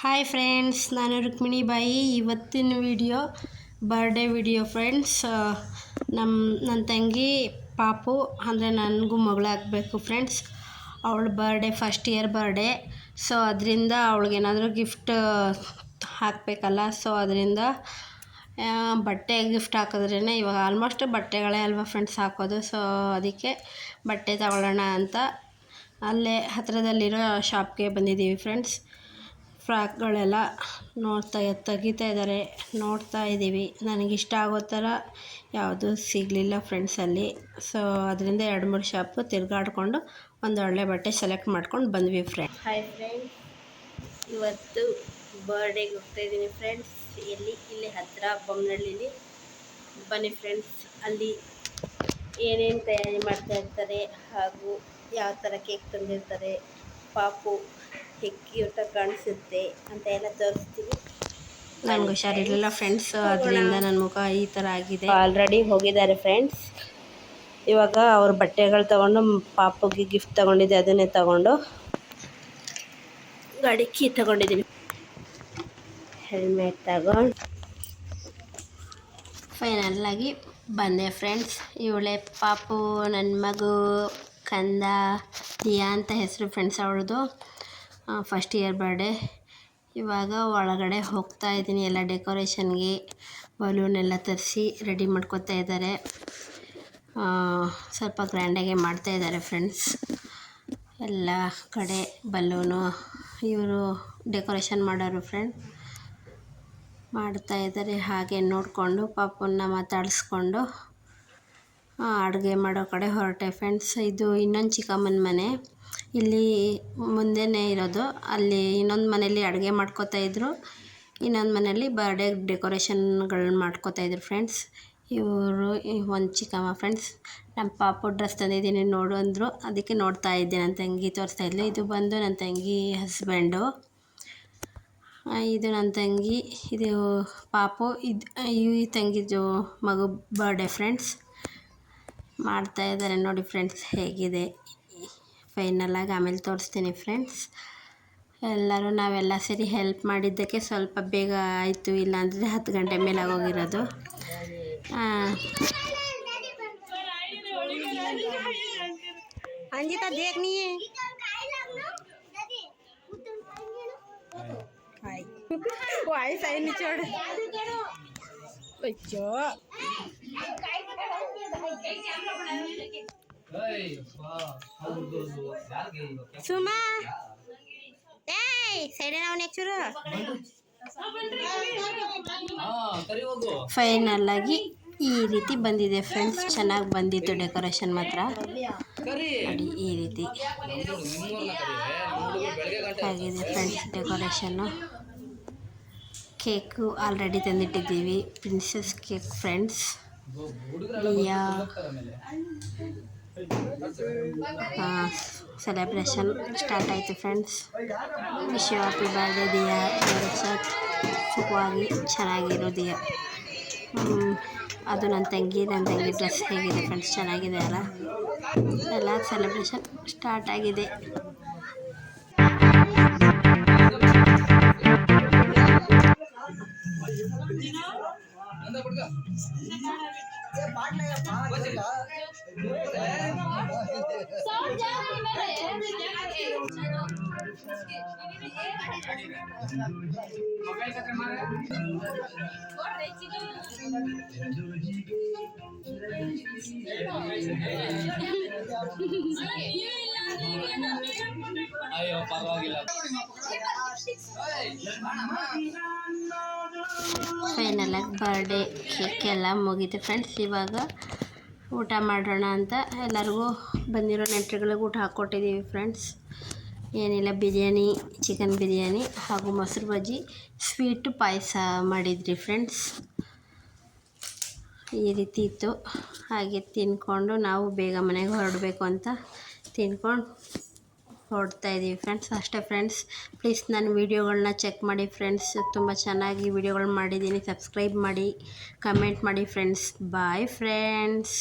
Hi friends, ನಾನು ರುಕ್ಮಿಣಿ ಬಾಯಿ. ಇವತ್ತಿನ ವಿಡಿಯೋ ಬರ್ಡೇ ವಿಡಿಯೋ ಫ್ರೆಂಡ್ಸ್. ನನ್ನ ತಂಗಿ ಪಾಪು ಅಂದರೆ ನನಗೂ ಮಗಳಾಗಬೇಕು ಫ್ರೆಂಡ್ಸ್. ಅವಳ birthday first year birthday. So ಅದರಿಂದ ಅವಳಿಗೇನಾದರೂ ಗಿಫ್ಟ್ ಹಾಕಬೇಕಲ್ಲ. ಸೊ ಅದರಿಂದ ಬಟ್ಟೆ ಗಿಫ್ಟ್ ಹಾಕಿದ್ರೇ ಇವಾಗ ಆಲ್ಮೋಸ್ಟ್ ಬಟ್ಟೆಗಳೇ ಅಲ್ವಾ ಫ್ರೆಂಡ್ಸ್ ಹಾಕೋದು. ಸೊ ಅದಕ್ಕೆ ಬಟ್ಟೆ ತಗೊಳ್ಳೋಣ ಅಂತ ಅಲ್ಲೇ ಹತ್ತಿರದಲ್ಲಿರೋ ಶಾಪ್ಗೆ ಬಂದಿದ್ದೀವಿ ಫ್ರೆಂಡ್ಸ್. ಫ್ರಾಕ್ಗಳೆಲ್ಲ ತೆಗಿತಾ ಇದ್ದಾರೆ, ನೋಡ್ತಾ ಇದ್ದೀವಿ. ನನಗಿಷ್ಟ ಆಗೋ ಥರ ಯಾವುದೂ ಸಿಗಲಿಲ್ಲ ಫ್ರೆಂಡ್ಸಲ್ಲಿ. ಸೊ ಅದರಿಂದ 2-3 ಶಾಪು ತಿರುಗಾಡಿಕೊಂಡು ಒಂದು ಒಳ್ಳೆ ಬಟ್ಟೆ ಸೆಲೆಕ್ಟ್ ಮಾಡ್ಕೊಂಡು ಬಂದ್ವಿ ಫ್ರೆಂಡ್ಸ್. ಹಾಯ್ ಫ್ರೆಂಡ್ಸ್, ಇವತ್ತು ಬರ್ಡೇಗೆ ಹೋಗ್ತಾಯಿದ್ದೀನಿ ಫ್ರೆಂಡ್ಸ್. ಇಲ್ಲಿ ಹತ್ತಿರ ಬೊಮ್ಮನಹಳ್ಳಿಲಿ. ಬನ್ನಿ ಫ್ರೆಂಡ್ಸ್, ಅಲ್ಲಿ ಏನೇನು ತಯಾರಿ ಮಾಡ್ತಾಯಿರ್ತಾರೆ ಹಾಗೂ ಯಾವ ಥರ ಕೇಕ್ ತಂದಿರ್ತಾರೆ, ಪಾಪು ಹೇಗೆ ಕ್ಯೂಟಾಗಿ ಕಾಣಿಸುತ್ತೆ ಅಂತ ಎಲ್ಲ ತೋರಿಸ್ತೀವಿ. ನನಗೆ ಹುಷಾರಿರಲಿಲ್ಲ ಫ್ರೆಂಡ್ಸ್, ಅದರಿಂದ ನನ್ನ ಮುಖ ಈ ಥರ ಆಗಿದೆ. ಆಲ್ರೆಡಿ ಹೋಗಿದ್ದಾರೆ ಫ್ರೆಂಡ್ಸ್. ಇವಾಗ ಅವ್ರ ಬಟ್ಟೆಗಳು ತೊಗೊಂಡು ಪಾಪುಗೆ ಗಿಫ್ಟ್ ತೊಗೊಂಡಿದ್ದೆ, ಅದನ್ನೇ ತೊಗೊಂಡು ಗಾಡಿ ಕೀ ತೊಗೊಂಡಿದ್ದೀನಿ. ಹೆಲ್ಮೆಟ್ ತಗೊಂಡು ಫೈನಲ್ಲಾಗಿ ಬಂದೆ ಫ್ರೆಂಡ್ಸ್. ಇವಳೆ ಪಾಪು, ನನ್ನ ಮಗು ಕಂದ, ದಿಯಾ ಅಂತ ಹೆಸರು ಫ್ರೆಂಡ್ಸ್ ಅವಳದು. First year birthday. ಇವಾಗ ಒಳಗಡೆ ಹೋಗ್ತಾ ಇದ್ದೀನಿ. ಎಲ್ಲ ಡೆಕೋರೇಷನ್ಗೆ ಬಲೂನೆಲ್ಲ ತರಿಸಿ ರೆಡಿ ಮಾಡ್ಕೊತಾ ಇದ್ದಾರೆ. ಸ್ವಲ್ಪ ಗ್ರ್ಯಾಂಡಾಗೆ ಮಾಡ್ತಾಯಿದ್ದಾರೆ ಫ್ರೆಂಡ್ಸ್. ಎಲ್ಲ ಕಡೆ ಬಲೂನು ಇವರು ಡೆಕೋರೇಷನ್ ಮಾಡೋರು ಫ್ರೆಂಡ್ ಮಾಡ್ತಾಯಿದ್ದಾರೆ. ಹಾಗೆ ನೋಡಿಕೊಂಡು ಪಾಪನ್ನ ಮಾತಾಡಿಸ್ಕೊಂಡು ಅಡುಗೆ ಮಾಡೋ ಕಡೆ ಹೊರಟೆ ಫ್ರೆಂಡ್ಸ್. ಇದು ಇನ್ನೊಂದು ಚಿಕ್ಕಮ್ಮನ ಮನೆ, ಇಲ್ಲಿ ಮುಂದೆನೇ ಇರೋದು. ಅಲ್ಲಿ ಇನ್ನೊಂದು ಮನೇಲಿ ಅಡುಗೆ ಮಾಡ್ಕೋತಾಯಿದ್ರು, ಇನ್ನೊಂದು ಮನೇಲಿ ಬರ್ಡೇ ಡೆಕೋರೇಷನ್ಗಳು ಮಾಡ್ಕೋತಾಯಿದ್ರು ಫ್ರೆಂಡ್ಸ್. ಇವರು ಒಂದು ಚಿಕ್ಕಮ್ಮ ಫ್ರೆಂಡ್ಸ್. ನಮ್ಮ ಪಾಪು ಡ್ರೆಸ್ ತಂದಿದ್ದೀನಿ ನೋಡು ಅಂದರು, ಅದಕ್ಕೆ ನೋಡ್ತಾ ಇದ್ದೆ. ನನ್ನ ತಂಗಿ ತೋರಿಸ್ತಾಯಿದ್ಲು. ಇದು ಬಂದು ನನ್ನ ತಂಗಿ ಹಸ್ಬೆಂಡು, ಇದು ನನ್ನ ತಂಗಿ, ಇದು ಪಾಪು, ಈ ತಂಗಿದು ಮಗು ಬರ್ಡೇ ಫ್ರೆಂಡ್ಸ್. ಮಾಡ್ತಾಯಿದ್ದಾರೆ ನೋಡಿ ಫ್ರೆಂಡ್ಸ್ ಹೇಗಿದೆ ಫೈನಲಾಗಿ. ಆಮೇಲೆ ತೋರಿಸ್ತೀನಿ ಫ್ರೆಂಡ್ಸ್. ನಾವೆಲ್ಲ ಸೇರಿ ಹೆಲ್ಪ್ ಮಾಡಿದ್ದಕ್ಕೆ ಸ್ವಲ್ಪ ಬೇಗ ಆಯಿತು, ಇಲ್ಲಾಂದರೆ 10 ಗಂಟೆ ಮೇಲೆ ಆಗೋಗಿರೋದು. अंजिता देख नहीं है, वो आई सही निचोड़ बच्चो। सुमा ಸೈಡೇ ನಾವು ನೆಕ್ಚೂರು. ಫೈನಲ್ಲಾಗಿ ಈ ರೀತಿ ಬಂದಿದೆ ಫ್ರೆಂಡ್ಸ್. ಚೆನ್ನಾಗಿ ಬಂದಿತ್ತು ಡೆಕೋರೇಷನ್ ಮಾತ್ರ. ನೋಡಿ ಈ ರೀತಿ ಆಗಿದೆ ಫ್ರೆಂಡ್ಸ್ ಡೆಕೋರೇಷನ್ನು. ಕೇಕು ಆಲ್ರೆಡಿ ತಂದಿಟ್ಟಿದ್ದೀವಿ, princess cake friends. Diya celebration start ಆಯಿತು friends. Wish you happy birthday Diya. ಸುಖವಾಗಿ ಚೆನ್ನಾಗಿರೋ ದಿಯಾ. ಅದು ನನ್ನ ತಂಗಿ ಡ್ರೆಸ್ ಹೇಗಿದೆ ಫ್ರೆಂಡ್ಸ್, ಚೆನ್ನಾಗಿದೆ ಅಲ್ಲ. ಎಲ್ಲ ಸೆಲೆಬ್ರೇಷನ್ ಸ್ಟಾರ್ಟ್ ಆಗಿದೆ. ಅಯ್ಯೋ ಪರವಾಗಿಲ್ಲ. ಫೈನಲಾಗಿ ಬರ್ಡೇ ಕೇಕ್ ಎಲ್ಲ ಮುಗೀತು ಫ್ರೆಂಡ್ಸ್. ಇವಾಗ ಊಟ ಮಾಡೋಣ ಅಂತ ಎಲ್ಲರಿಗೂ ಬಂದಿರೋ ನೆಂಟರುಗಳಿಗೆ ಊಟ ಹಾಕ್ಕೊಟ್ಟಿದ್ದೀವಿ ಫ್ರೆಂಡ್ಸ್. ಏನಿಲ್ಲ, ಬಿರಿಯಾನಿ, ಚಿಕನ್ ಬಿರಿಯಾನಿ ಹಾಗೂ ಮೊಸರು ಬಜ್ಜಿ, ಸ್ವೀಟು, ಪಾಯಸ ಮಾಡಿದ್ರಿ ಫ್ರೆಂಡ್ಸ್. ಈ ರೀತಿ ಇತ್ತು. ಹಾಗೆ ತಿಂದ್ಕೊಂಡು ನಾವು ಬೇಗ ಮನೆಗೆ ಹೊರಡಬೇಕು ಅಂತ ತಿಂದ್ಕೊಂಡು ಹೊರಡ್ತಾ ಇದ್ದೀವಿ ಫ್ರೆಂಡ್ಸ್. ಅಷ್ಟೇ ಫ್ರೆಂಡ್ಸ್. ಪ್ಲೀಸ್ ನನ್ನ ವೀಡಿಯೋಗಳನ್ನ ಚೆಕ್ ಮಾಡಿ ಫ್ರೆಂಡ್ಸ್. ತುಂಬ ಚೆನ್ನಾಗಿ ವೀಡಿಯೋಗಳು ಮಾಡಿದ್ದೀನಿ. ಸಬ್ಸ್ಕ್ರೈಬ್ ಮಾಡಿ, ಕಮೆಂಟ್ ಮಾಡಿ ಫ್ರೆಂಡ್ಸ್. Bye friends.